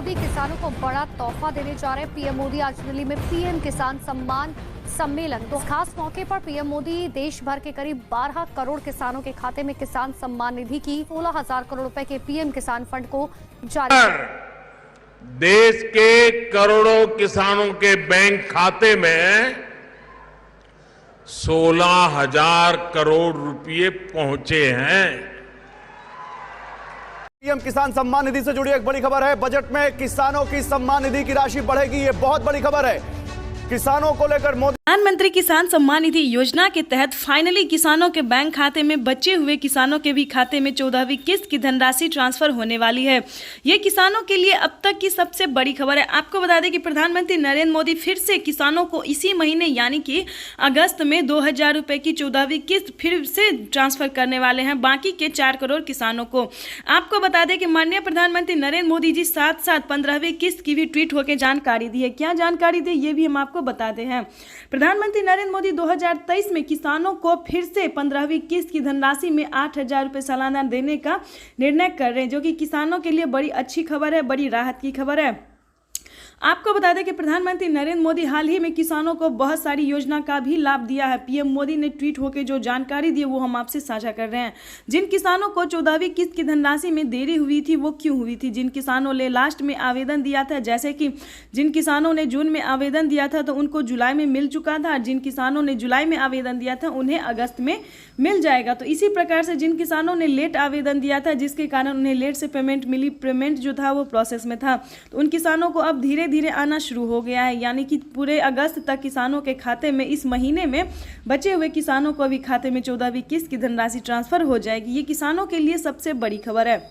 मोदी किसानों को बड़ा तोहफा देने जा रहे हैं। पीएम मोदी आज दिल्ली में पीएम किसान सम्मान सम्मेलन। तो खास मौके पर पीएम मोदी देश भर के करीब 12 करोड़ किसानों के खाते में किसान सम्मान निधि की 16,000 करोड़ रुपए के पीएम किसान फंड को जारी किया। देश के करोड़ों किसानों के बैंक खाते में 16,000 करोड़ रुपए पहुंचे हैं। पीएम किसान सम्मान निधि से जुड़ी एक बड़ी खबर है। बजट में किसानों की सम्मान निधि की राशि बढ़ेगी, ये बहुत बड़ी खबर है। किसानों को लेकर मोदी प्रधानमंत्री किसान सम्मान निधि योजना के तहत फाइनली किसानों के बैंक खाते में बचे हुए किसानों के भी खाते में 14वीं किस्त की धनराशि ट्रांसफर होने वाली है। ये किसानों के लिए अब तक की सबसे बड़ी खबर है। आपको बता दें कि प्रधानमंत्री नरेंद्र मोदी फिर से किसानों को इसी महीने यानी कि अगस्त में 2,000 रुपए की 14वीं किस्त फिर से ट्रांसफर करने वाले हैं बाकी के 4 करोड़ किसानों को। आपको बता दें कि माननीय प्रधानमंत्री नरेंद्र मोदी जी साथ साथ 15वीं किस्त की भी ट्वीट होकर जानकारी दी है। क्या जानकारी दी ये भी हम आपको बताते हैं। प्रधानमंत्री नरेंद्र मोदी 2023 में किसानों को फिर से 15वीं किस्त की धनराशि में 8,000 रुपए सालाना देने का निर्णय कर रहे हैं, जो कि किसानों के लिए बड़ी अच्छी खबर है, बड़ी राहत की खबर है। आपको बता दें कि प्रधानमंत्री नरेंद्र मोदी हाल ही में किसानों को बहुत सारी योजना का भी लाभ दिया है। पीएम मोदी ने ट्वीट होकर जो जानकारी दी वो हम आपसे साझा कर रहे हैं। जिन किसानों को 14वीं किस्त की धनराशि में देरी हुई थी वो क्यों हुई थी, जिन किसानों ने लास्ट में आवेदन दिया था, जैसे कि जिन किसानों ने जून में आवेदन दिया था तो उनको जुलाई में मिल चुका था, जिन किसानों ने जुलाई में आवेदन दिया था उन्हें अगस्त में मिल जाएगा। तो इसी प्रकार से जिन किसानों ने लेट आवेदन दिया था जिसके कारण उन्हें लेट से पेमेंट मिली, पेमेंट जो था वो प्रोसेस में था, तो उन किसानों को अब धीरे धीरे आना शुरू हो गया है। यानी कि पूरे अगस्त तक किसानों के खाते में इस महीने में बचे हुए किसानों को भी खाते में 14वीं किस्त की धनराशि ट्रांसफर हो जाएगी। ये किसानों के लिए सबसे बड़ी खबर है।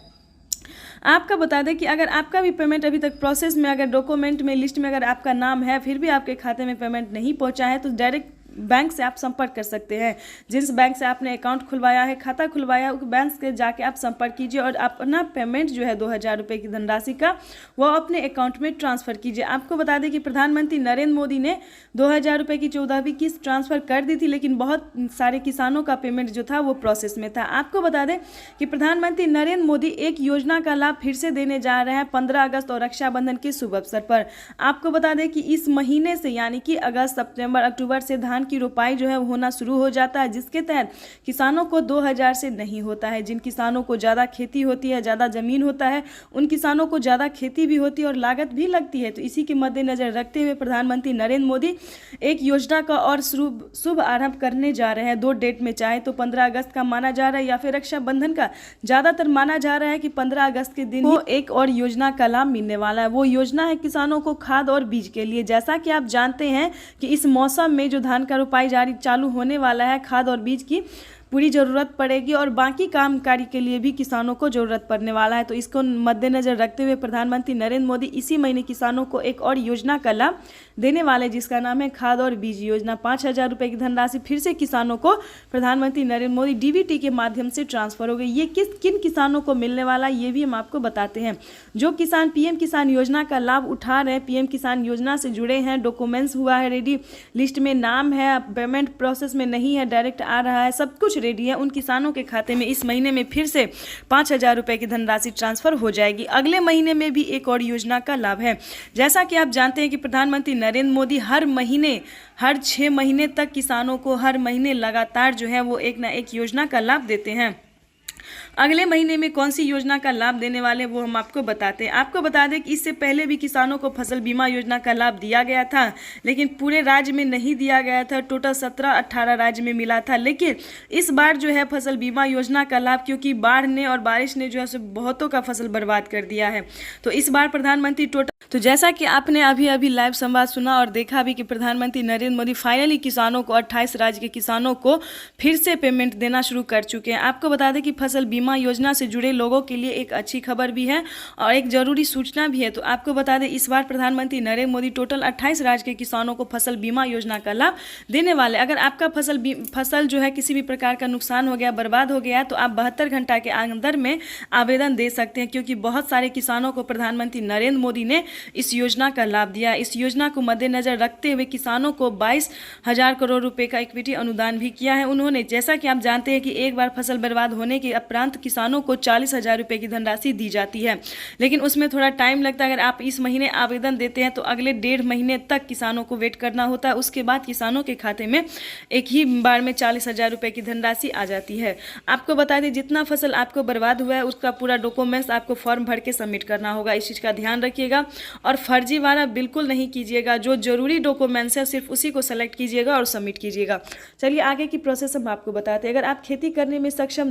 आपका बता दें कि अगर आपका भी पेमेंट अभी तक प्रोसेस में, अगर डॉक्यूमेंट में लिस्ट में अगर आपका नाम है फिर भी आपके खाते में पेमेंट नहीं पहुंचा है तो डायरेक्ट बैंक से आप संपर्क कर सकते हैं। जिस बैंक से आपने अकाउंट खुलवाया है, खाता खुलवाया है, उस बैंक से जाके आप संपर्क कीजिए और अपना पेमेंट जो है 2,000 रुपये की धनराशि का वो अपने अकाउंट में ट्रांसफ़र कीजिए। आपको बता दें कि प्रधानमंत्री नरेंद्र मोदी ने 2,000 रुपये की 14वीं किस्त ट्रांसफ़र कर दी थी, लेकिन बहुत सारे किसानों का पेमेंट जो था वो प्रोसेस में था। आपको बता दें कि प्रधानमंत्री नरेंद्र मोदी एक योजना का लाभ फिर से देने जा रहे हैं 15 अगस्त और रक्षाबंधन के शुभ अवसर पर। आपको बता दें कि इस महीने से यानी कि अगस्त, सितंबर, अक्टूबर से धान की रोपाई जो है होना शुरू हो जाता है, जिसके तहत किसानों को 2,000 से नहीं होता है। जिन किसानों को ज़्यादा खेती होती है, ज़्यादा ज़मीन होता है, उन किसानों को ज़्यादा खेती भी होती है और लागत भी लगती है। तो इसी के मद्देनज़र रखते हुए प्रधानमंत्री नरेंद्र मोदी एक योजना का और शुभ आरंभ करने जा रहे हैं। 2 डेट में, चाहे तो 15 अगस्त का माना जा रहा है या फिर रक्षाबंधन का। ज़्यादातर माना जा रहा है कि 15 अगस्त के दिन एक और योजना का लाभ मिलने वाला है। वो योजना है किसानों को खाद और बीज के लिए। जैसा कि आप जानते हैं कि इस मौसम में जो धान का रोपाई चालू होने वाला है, खाद और बीज की पूरी ज़रूरत पड़ेगी और बाकी कामकाजी के लिए भी किसानों को ज़रूरत पड़ने वाला है। तो इसको मद्देनज़र रखते हुए प्रधानमंत्री नरेंद्र मोदी इसी महीने किसानों को एक और योजना का लाभ देने वाले, जिसका नाम है खाद और बीज योजना। 5,000 रुपये की धनराशि फिर से किसानों को प्रधानमंत्री नरेंद्र मोदी डीबीटी के माध्यम से ट्रांसफर हो गई। ये किन किसानों को मिलने वाला है ये भी हम आपको बताते हैं। जो किसान पीएम किसान योजना का लाभ उठा रहे हैं, पीएम किसान योजना से जुड़े हैं, डॉक्यूमेंट्स हुआ है रेडी, लिस्ट में नाम है, पेमेंट प्रोसेस में नहीं है, डायरेक्ट आ रहा है, सब कुछ रेडी है, उन किसानों के खाते में इस महीने में फिर से 5,000 रुपये की धनराशि ट्रांसफर हो जाएगी। अगले महीने में भी एक और योजना का लाभ है। जैसा कि आप जानते हैं कि प्रधानमंत्री नरेंद्र मोदी हर महीने, हर 6 महीने तक किसानों को हर महीने लगातार जो है वो एक ना एक योजना का लाभ देते हैं। अगले महीने में कौन सी योजना का लाभ देने वाले वो हम आपको बताते हैं। आपको बता दें कि इससे पहले भी किसानों को फसल बीमा योजना का लाभ दिया गया था, लेकिन पूरे राज्य में नहीं दिया गया था। टोटल 17-18 राज्य में मिला था, लेकिन इस बार जो है फसल बीमा योजना का लाभ, क्योंकि बाढ़ ने और बारिश ने जो है बहुतों का फसल बर्बाद कर दिया है, तो इस बार प्रधानमंत्री तो जैसा कि आपने अभी लाइव संवाद सुना और देखा भी कि प्रधानमंत्री नरेंद्र मोदी फाइनली किसानों को 28 राज्य के किसानों को फिर से पेमेंट देना शुरू कर चुके हैं। आपको बता दें कि फसल बीमा योजना से जुड़े लोगों के लिए एक अच्छी खबर भी है और एक जरूरी सूचना भी है। तो आपको बता दें इस बार प्रधानमंत्री नरेंद्र मोदी टोटल 28 राज्य के किसानों को फसल बीमा योजना का लाभ देने वाले। अगर आपका फसल जो है किसी भी प्रकार का नुकसान हो गया, बर्बाद हो गया, तो आप 72 घंटा के अंदर में आवेदन दे सकते हैं, क्योंकि बहुत सारे किसानों को प्रधानमंत्री नरेंद्र मोदी ने इस योजना का लाभ दिया। इस योजना को मद्देनजर रखते हुए किसानों को 22,000 करोड़ रुपए का इक्विटी अनुदान भी किया है उन्होंने। जैसा कि आप जानते हैं कि एक बार फसल बर्बाद होने के उपरांत समर्थ किसानों को 40,000 रुपये की धनराशि दी जाती है। लेकिन उसमें थोड़ा टाइम लगता है। अगर आप इस महीने आवेदन देते हैं तो अगले 1.5 महीने तक किसानों को वेट करना होता है। उसके बाद किसानों के खाते में एक ही बार में 40,000 रुपये की धनराशि आ जाती है। आपको बता दें, जितना फसल आपको बर्बाद हुआ है उसका पूरा डॉक्यूमेंट्स आपको फॉर्म भर के सबमिट करना होगा। इस चीज़ का ध्यान रखिएगा और फर्जीवाड़ा बिल्कुल नहीं कीजिएगा। जो जरूरी डॉक्यूमेंट्स है सिर्फ उसी को सेलेक्ट कीजिएगा और सबमिट कीजिएगा। चलिए आगे की प्रोसेस हम आपको बताते हैं। अगर आप खेती करने में सक्षम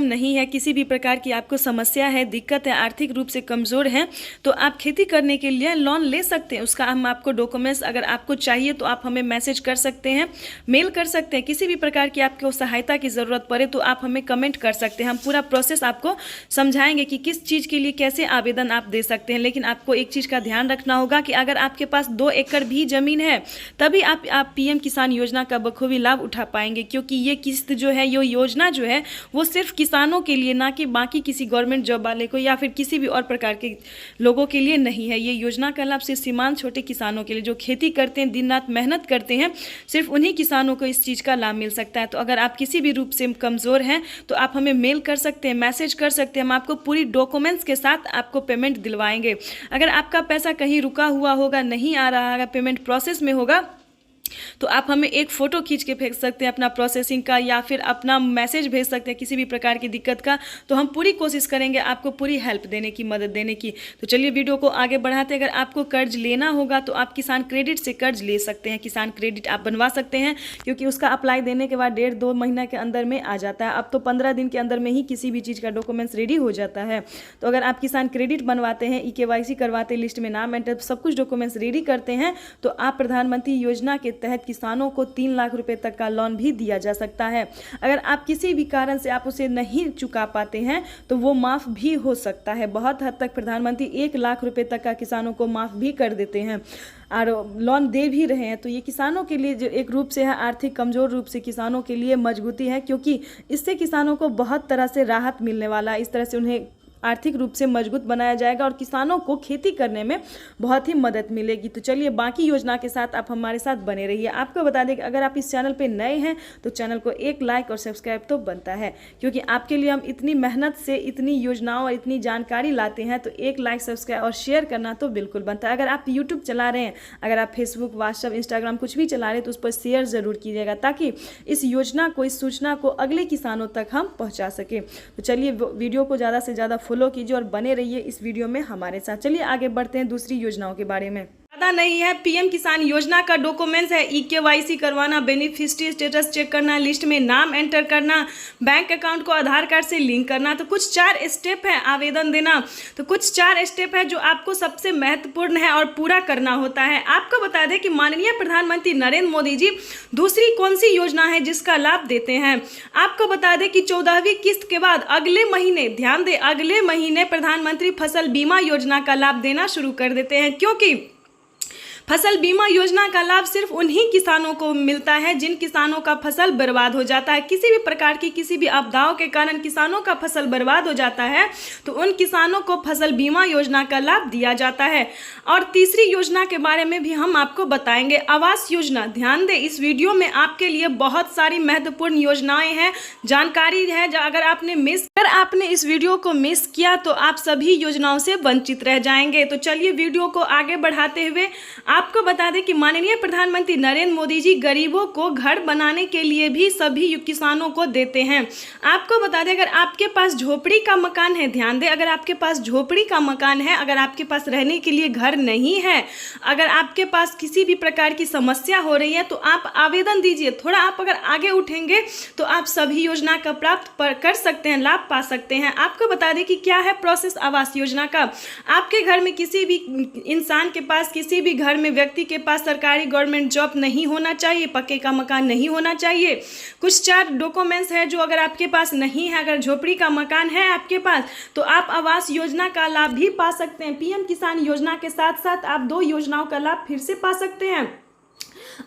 नहीं है, किसी भी प्रकार की आपको समस्या है, दिक्कत है, आर्थिक रूप से कमज़ोर हैं, तो आप खेती करने के लिए लोन ले सकते हैं। उसका हम आपको डॉक्यूमेंट्स अगर आपको चाहिए तो आप हमें मैसेज कर सकते हैं, मेल कर सकते हैं। किसी भी प्रकार की आपको सहायता की ज़रूरत पड़े तो आप हमें कमेंट कर सकते हैं। हम पूरा प्रोसेस आपको समझाएंगे कि किस चीज़ के लिए कैसे आवेदन आप दे सकते हैं। लेकिन आपको एक चीज़ का ध्यान रखना होगा कि अगर आपके पास 2 एकड़ भी ज़मीन है तभी आप पीएम किसान योजना का बखूबी लाभ उठा पाएंगे, क्योंकि ये किस्त जो है, ये योजना जो है वो सिर्फ किसानों के लिए, ना कि बाकी किसी गवर्नमेंट जॉब वाले को या फिर किसी भी और प्रकार के लोगों के लिए नहीं है। ये योजना का लाभ सिर्फ सीमांत छोटे किसानों के लिए, जो खेती करते हैं, दिन रात मेहनत करते हैं, सिर्फ उन्हीं किसानों को इस चीज़ का लाभ मिल सकता है। तो अगर आप किसी भी रूप से कमज़ोर हैं तो आप हमें मेल कर सकते हैं, मैसेज कर सकते हैं। हम आपको पूरी डॉक्यूमेंट्स के साथ आपको पेमेंट दिलवाएंगे। अगर आपका पैसा कहीं रुका हुआ होगा, नहीं आ रहा है, पेमेंट प्रोसेस में होगा, तो आप हमें एक फ़ोटो खींच के भेज सकते हैं अपना प्रोसेसिंग का, या फिर अपना मैसेज भेज सकते हैं किसी भी प्रकार की दिक्कत का। तो हम पूरी कोशिश करेंगे आपको पूरी हेल्प देने की, मदद देने की। तो चलिए वीडियो को आगे बढ़ाते हैं। अगर आपको कर्ज लेना होगा तो आप किसान क्रेडिट से कर्ज ले सकते हैं। किसान क्रेडिट आप बनवा सकते हैं, क्योंकि उसका अप्लाई देने के बाद 1.5-2 महीना के अंदर में आ जाता है। अब तो 15 दिन के अंदर में ही किसी भी चीज़ का डॉक्यूमेंट्स रेडी हो जाता है। तो अगर आप किसान क्रेडिट बनवाते हैं, EKYC करवाते, लिस्ट में नाम एंटर, सब कुछ डॉक्यूमेंट्स रेडी करते हैं, तो आप प्रधानमंत्री योजना के तहत किसानों को 3 लाख रुपए तक का लोन भी दिया जा सकता है। अगर आप किसी भी कारण से आप उसे नहीं चुका पाते हैं तो वो माफ़ भी हो सकता है। बहुत हद तक प्रधानमंत्री 1 लाख रुपए तक का किसानों को माफ़ भी कर देते हैं और लोन दे भी रहे हैं। तो ये किसानों के लिए जो एक रूप से है, आर्थिक कमज़ोर रूप से किसानों के लिए मजबूती है, क्योंकि इससे किसानों को बहुत तरह से राहत मिलने वाला है। इस तरह से उन्हें आर्थिक रूप से मजबूत बनाया जाएगा और किसानों को खेती करने में बहुत ही मदद मिलेगी। तो चलिए बाकी योजना के साथ आप हमारे साथ बने रहिए। आपको बता दें कि अगर आप इस चैनल पे नए हैं तो चैनल को एक लाइक और सब्सक्राइब तो बनता है, क्योंकि आपके लिए हम इतनी मेहनत से इतनी योजनाओं और इतनी जानकारी लाते हैं, तो एक लाइक, सब्सक्राइब और शेयर करना तो बिल्कुल बनता है। अगर आप यूट्यूब चला रहे हैं, अगर आप फेसबुक, व्हाट्सएप, इंस्टाग्राम कुछ भी चला रहे हैं तो उस पर शेयर ज़रूर कीजिएगा, ताकि इस योजना को, इस सूचना को अगले किसानों तक हम पहुँचा सकें। तो चलिए वीडियो को ज़्यादा से ज़्यादा फॉलो कीजिए और बने रहिए इस वीडियो में हमारे साथ। चलिए आगे बढ़ते हैं दूसरी योजनाओं के बारे में। पता नहीं है, पीएम किसान योजना का डॉक्यूमेंट्स है EKYC करवाना, बेनिफिशियरी स्टेटस चेक करना, लिस्ट में नाम एंटर करना, बैंक अकाउंट को आधार कार्ड से लिंक करना। तो कुछ 4 स्टेप है आवेदन देना। तो कुछ 4 स्टेप है जो आपको सबसे महत्वपूर्ण है और पूरा करना होता है। आपको बता दें कि माननीय प्रधानमंत्री नरेंद्र मोदी जी दूसरी कौन सी योजना है जिसका लाभ देते हैं। आपको बता दें कि 14वीं किस्त के बाद अगले महीने, ध्यान दें, अगले महीने प्रधानमंत्री फसल बीमा योजना का लाभ देना शुरू कर देते हैं, क्योंकि फसल बीमा योजना का लाभ सिर्फ उन्हीं किसानों को मिलता है जिन किसानों का फसल बर्बाद हो जाता है। किसी भी प्रकार की किसी भी आपदाओं के कारण किसानों का फसल बर्बाद हो जाता है तो उन किसानों को फसल बीमा योजना का लाभ दिया जाता है। और तीसरी योजना के बारे में भी हम आपको बताएंगे, आवास योजना। ध्यान दें, इस वीडियो में आपके लिए बहुत सारी महत्वपूर्ण योजनाएं हैं, जानकारी है। अगर आपने इस वीडियो को मिस किया तो आप सभी योजनाओं से वंचित रह जाएंगे। तो चलिए वीडियो को आगे बढ़ाते हुए आपको बता दें कि माननीय प्रधानमंत्री नरेंद्र मोदी जी गरीबों को घर बनाने के लिए भी सभी किसानों को देते हैं। आपको बता दें, अगर आपके पास झोपड़ी का मकान है, ध्यान दें, अगर आपके पास झोपड़ी का मकान है, अगर आपके पास रहने के लिए घर नहीं है, अगर आपके पास किसी भी प्रकार की समस्या हो रही है, तो आप आवेदन दीजिए। थोड़ा आप अगर आगे उठेंगे तो आप सभी योजना का प्राप्त कर सकते हैं, लाभ पा सकते हैं। आपको बता दें कि क्या है प्रोसेस आवास योजना का। आपके घर में किसी भी इंसान के पास, किसी भी घर में व्यक्ति के पास सरकारी गवर्नमेंट जॉब नहीं होना चाहिए, पक्के का मकान नहीं होना चाहिए। कुछ 4 डॉक्यूमेंट्स है जो अगर आपके पास नहीं है, अगर झोपड़ी का मकान है आपके पास, तो आप आवास योजना का लाभ भी पा सकते हैं। पीएम किसान योजना के साथ साथ आप 2 योजनाओं का लाभ फिर से पा सकते हैं।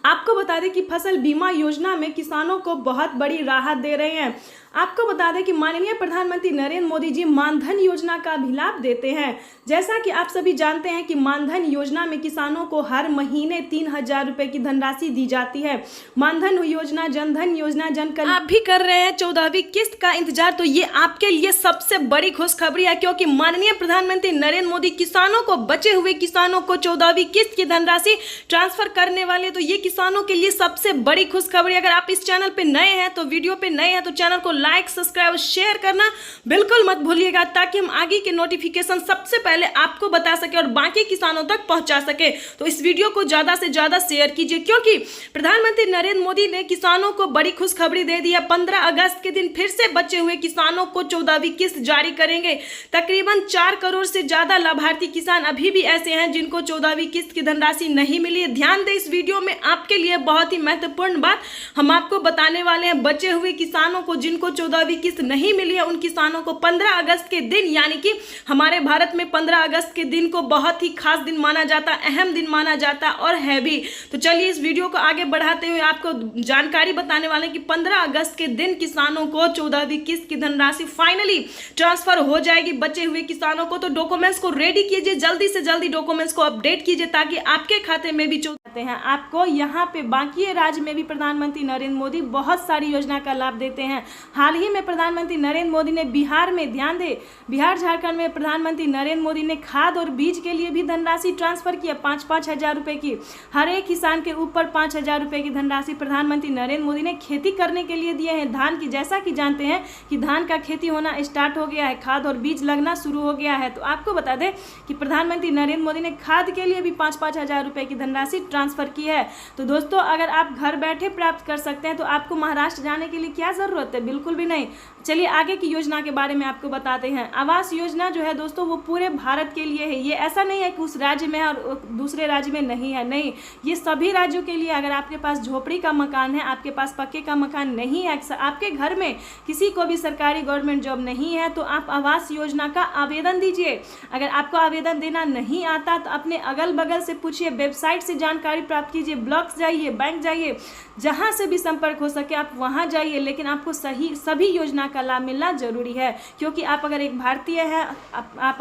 आपको बता दें कि फसल बीमा योजना में किसानों को बहुत बड़ी राहत दे रहे हैं। आपको बता दें कि माननीय प्रधानमंत्री नरेंद्र मोदी जी मानधन योजना का भी लाभ देते हैं। जैसा कि आप सभी जानते हैं कि मानधन योजना में किसानों को हर महीने 3,000 रुपए की धनराशि दी जाती है। मानधन योजना, जनधन योजना, जनकल्याण आप भी कर रहे हैं 14वीं किस्त का इंतजार, तो ये आपके लिए सबसे बड़ी खुशखबरी है, क्योंकि माननीय प्रधानमंत्री नरेंद्र मोदी किसानों को, बचे हुए किसानों को 14वीं किस्त की धनराशि ट्रांसफर करने वाले। तो ये किसानों के लिए सबसे बड़ी खुशखबरी। अगर आप इस चैनल पे नए हैं, तो वीडियो पे नए हैं, तो चैनल को लाइक, सब्सक्राइब और शेयर करना बिल्कुल मत भूलिएगा, ताकि हम आगे के नोटिफिकेशन सबसे पहले आपको बता सके और बाकी किसानों तक पहुंचा सके। तो इस वीडियो को ज्यादा से ज्यादा शेयर कीजिए, क्योंकि प्रधानमंत्री नरेंद्र मोदी ने किसानों को बड़ी खुशखबरी दे दी है। 15 अगस्त के दिन फिर से बचे हुए किसानों को 14वीं किस्त जारी करेंगे। तकरीबन 4 करोड़ से ज्यादा लाभार्थी किसान अभी भी ऐसे हैं जिनको 14वीं किस्त की धनराशि नहीं मिली है। ध्यान दें, इस वीडियो में आपके लिए बहुत ही महत्वपूर्ण बात हम आपको बताने वाले हैं। बचे हुए किसानों को, जिनको 14वीं किस्त नहीं मिली है, उन किसानों को 15 अगस्त के दिन, यानी कि हमारे भारत में 15 अगस्त के दिन को बहुत ही खास दिन माना जाता, अहम दिन माना जाता और है भी। तो चलिए इस वीडियो को आगे बढ़ाते हुए आपको जानकारी बताने वाले हैं कि 15 अगस्त के दिन किसानों को 14वीं किस्त की धनराशि फाइनली ट्रांसफर हो जाएगी। बचे हुए किसानों को तो डॉक्यूमेंट्स को रेडी कीजिए, जल्दी से जल्दी डॉक्यूमेंट्स को अपडेट कीजिए, ताकि आपके खाते में भी हैं। आपको यहाँ पे बाकी राज्य में भी प्रधानमंत्री नरेंद्र मोदी बहुत सारी योजना का लाभ देते हैं। हाल ही में प्रधानमंत्री नरेंद्र मोदी ने बिहार में, ध्यान दें, बिहार झारखंड में प्रधानमंत्री नरेंद्र मोदी ने खाद और बीज के लिए भी धनराशि ट्रांसफर किया, 5-5 हजार रुपए की। हर एक किसान के ऊपर 5,000 रुपए की धनराशि प्रधानमंत्री नरेंद्र मोदी ने खेती करने के लिए दिए हैं। धान की, जैसा कि जानते हैं कि धान का खेती होना स्टार्ट हो गया है, खाद और बीज लगना शुरू हो गया है। तो आपको बता दें कि प्रधानमंत्री नरेंद्र मोदी ने खाद के लिए भी 5-5 हजार रुपए की धनराशि ट्रांसफर की है। तो दोस्तों, अगर आप घर बैठे प्राप्त कर सकते हैं तो आपको महाराष्ट्र जाने के लिए क्या जरूरत है? बिल्कुल भी नहीं। चलिए आगे की योजना के बारे में आपको बताते हैं। आवास योजना जो है दोस्तों, वो पूरे भारत के लिए है। ये ऐसा नहीं है कि उस राज्य में है और दूसरे राज्य में नहीं है, नहीं, ये सभी राज्यों के लिए। अगर आपके पास झोपड़ी का मकान है, आपके पास पक्के का मकान नहीं है, आपके घर में किसी को भी सरकारी गवर्नमेंट जॉब नहीं है, तो आप आवास योजना का आवेदन दीजिए। अगर आपको आवेदन देना नहीं आता तो अपने अगल बगल से पूछिए, वेबसाइट से जानकारी प्राप्त कीजिए, ब्लॉक्स जाइए, बैंक जाइए, जहां से भी संपर्क हो सके आप वहां जाइए। लेकिन आपको सभी योजना का लाभ मिलना जरूरी है, क्योंकि आप अगर एक भारतीय हैं, आप